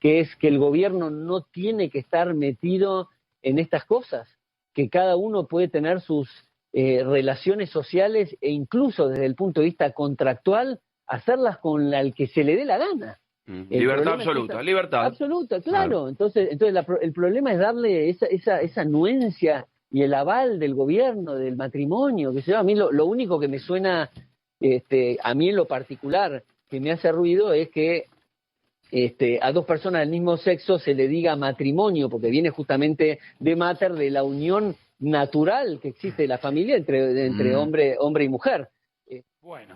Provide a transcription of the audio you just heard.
que es que el gobierno no tiene que estar metido en estas cosas, que cada uno puede tener sus relaciones sociales e incluso desde el punto de vista contractual, hacerlas con el que se le dé la gana. Libertad absoluta, libertad. Absoluta, claro. Entonces el problema es darle esa anuencia y el aval del gobierno, del matrimonio, que a mí lo único que me suena, a mí en lo particular, que me hace ruido es que a dos personas del mismo sexo se le diga matrimonio, porque viene justamente de mater, de la unión natural que existe de la familia entre hombre y mujer. Bueno.